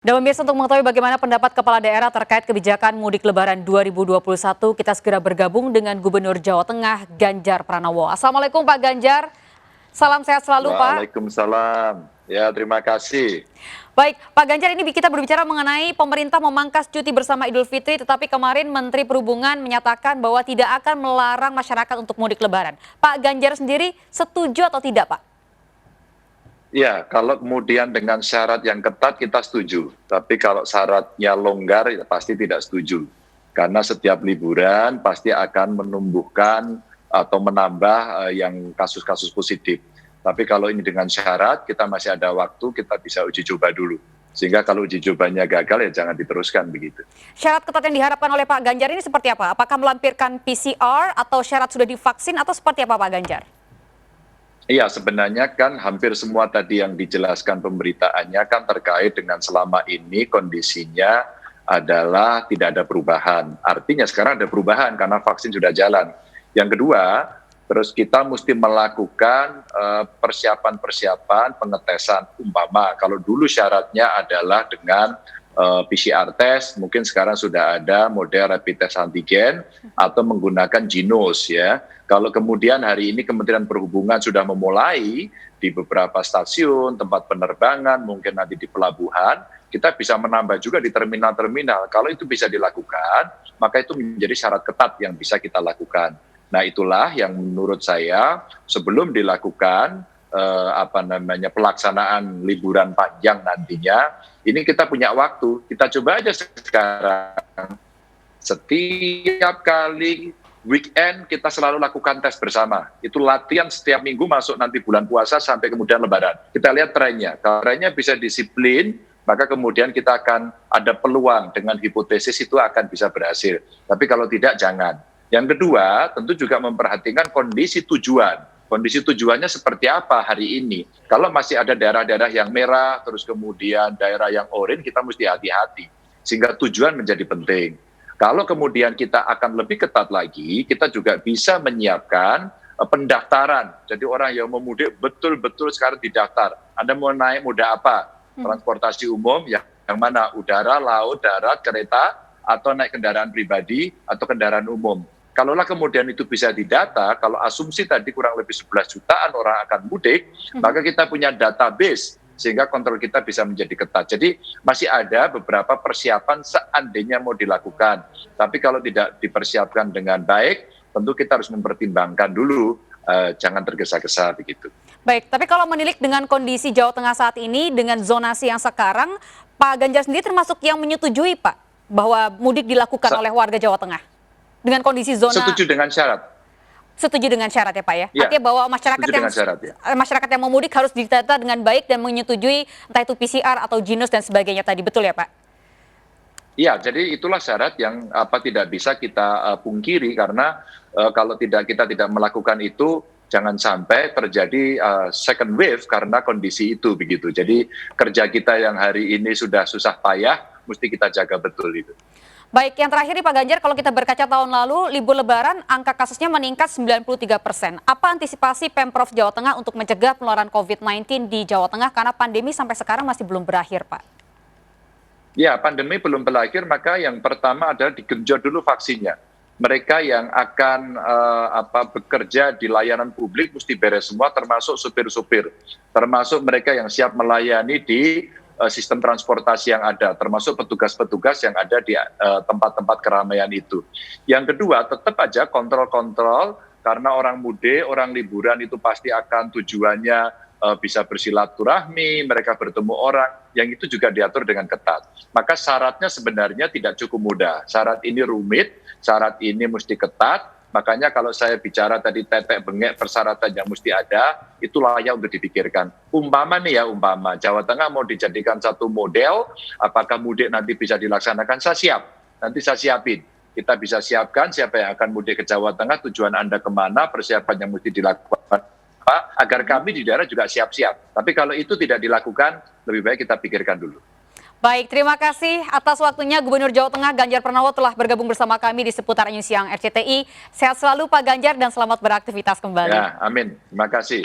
Dan pemirsa, untuk mengetahui bagaimana pendapat Kepala Daerah terkait kebijakan mudik Lebaran 2021, kita segera bergabung dengan Gubernur Jawa Tengah, Ganjar Pranowo. Assalamualaikum Pak Ganjar, salam sehat selalu Pak. Waalaikumsalam, ya terima kasih. Baik, Pak Ganjar, ini kita berbicara mengenai pemerintah memangkas cuti bersama Idul Fitri, tetapi kemarin Menteri Perhubungan menyatakan bahwa tidak akan melarang masyarakat untuk mudik Lebaran. Pak Ganjar sendiri setuju atau tidak Pak? Ya, kalau kemudian dengan syarat yang ketat kita setuju. Tapi kalau syaratnya longgar ya pasti tidak setuju. Karena setiap liburan pasti akan menumbuhkan atau menambah yang kasus-kasus positif. Tapi kalau ini dengan syarat, kita masih ada waktu, kita bisa uji coba dulu. Sehingga kalau uji cobanya gagal ya jangan diteruskan begitu. Syarat ketat yang diharapkan oleh Pak Ganjar ini seperti apa? Apakah melampirkan PCR atau syarat sudah divaksin atau seperti apa Pak Ganjar? Iya, sebenarnya kan hampir semua tadi yang dijelaskan pemberitaannya kan terkait dengan selama ini kondisinya adalah tidak ada perubahan. Artinya sekarang ada perubahan karena vaksin sudah jalan. Yang kedua, terus kita mesti melakukan persiapan-persiapan pengetesan. Umpama kalau dulu syaratnya adalah dengan PCR test, mungkin sekarang sudah ada model rapid test antigen atau menggunakan Ginos ya. Kalau kemudian hari ini Kementerian Perhubungan sudah memulai di beberapa stasiun, tempat penerbangan, mungkin nanti di pelabuhan, kita bisa menambah juga di terminal-terminal. Kalau itu bisa dilakukan, maka itu menjadi syarat ketat yang bisa kita lakukan. Nah, itulah yang menurut saya sebelum dilakukan pelaksanaan liburan panjang nantinya, ini kita punya waktu. Kita coba aja sekarang. Setiap kali weekend kita selalu lakukan tes bersama. Itu latihan setiap minggu masuk nanti bulan puasa sampai kemudian Lebaran. Kita lihat trennya. Kalau trennya bisa disiplin, maka kemudian kita akan ada peluang dengan hipotesis itu akan bisa berhasil. Tapi kalau tidak, jangan. Yang kedua, tentu juga memperhatikan kondisi tujuan. Kondisi tujuannya seperti apa hari ini. Kalau masih ada daerah-daerah yang merah, terus kemudian daerah yang oranye, kita mesti hati-hati. Sehingga tujuan menjadi penting. Kalau kemudian kita akan lebih ketat lagi, kita juga bisa menyiapkan pendaftaran. Jadi orang yang mau mudik betul-betul sekarang didaftar. Anda mau naik moda apa? Transportasi umum yang mana? Udara, laut, darat, kereta, atau naik kendaraan pribadi atau kendaraan umum. Kalaulah kemudian itu bisa didata, kalau asumsi tadi kurang lebih 11 jutaan orang akan mudik, maka kita punya database sehingga kontrol kita bisa menjadi ketat. Jadi masih ada beberapa persiapan seandainya mau dilakukan. Tapi kalau tidak dipersiapkan dengan baik, tentu kita harus mempertimbangkan dulu, jangan tergesa-gesa begitu. Baik, tapi kalau menilik dengan kondisi Jawa Tengah saat ini, dengan zonasi yang sekarang, Pak Ganjar sendiri termasuk yang menyetujui Pak, bahwa mudik dilakukan oleh warga Jawa Tengah? Dengan kondisi zona... Setuju dengan syarat. Setuju dengan syarat ya Pak ya? Ya, artinya bahwa masyarakat yang mau mudik harus ditata dengan baik dan menyetujui entah itu PCR atau Ginos dan sebagainya tadi, betul ya Pak? Iya, jadi itulah syarat yang tidak bisa kita pungkiri karena kalau kita tidak melakukan itu jangan sampai terjadi second wave karena kondisi itu begitu. Jadi kerja kita yang hari ini sudah susah payah mesti kita jaga betul itu. Baik, yang terakhir nih Pak Ganjar, kalau kita berkaca tahun lalu, libur Lebaran, angka kasusnya meningkat 93%. Apa antisipasi Pemprov Jawa Tengah untuk mencegah penularan COVID-19 di Jawa Tengah karena pandemi sampai sekarang masih belum berakhir, Pak? Ya, pandemi belum berakhir, maka yang pertama adalah digenjot dulu vaksinnya. Mereka yang akan bekerja di layanan publik mesti beres semua, termasuk supir-supir. Termasuk mereka yang siap melayani di sistem transportasi yang ada, termasuk petugas-petugas yang ada di tempat-tempat keramaian itu. Yang kedua, tetap aja kontrol-kontrol, karena orang mudik, orang liburan itu pasti akan tujuannya bisa bersilaturahmi, mereka bertemu orang, yang itu juga diatur dengan ketat. Maka syaratnya sebenarnya tidak cukup mudah. Syarat ini rumit, syarat ini mesti ketat. Makanya kalau saya bicara tadi tetek bengek persyaratan yang mesti ada, itu layak untuk dipikirkan. Umpama Jawa Tengah mau dijadikan satu model, apakah mudik nanti bisa dilaksanakan, saya siap. Nanti saya siapin. Kita bisa siapkan siapa yang akan mudik ke Jawa Tengah, tujuan Anda kemana, persiapan yang mesti dilakukan, agar kami di daerah juga siap-siap. Tapi kalau itu tidak dilakukan, lebih baik kita pikirkan dulu. Baik, terima kasih atas waktunya Gubernur Jawa Tengah Ganjar Pranowo telah bergabung bersama kami di seputar News Siang RCTI. Sehat selalu Pak Ganjar dan selamat beraktivitas kembali. Ya, amin. Terima kasih.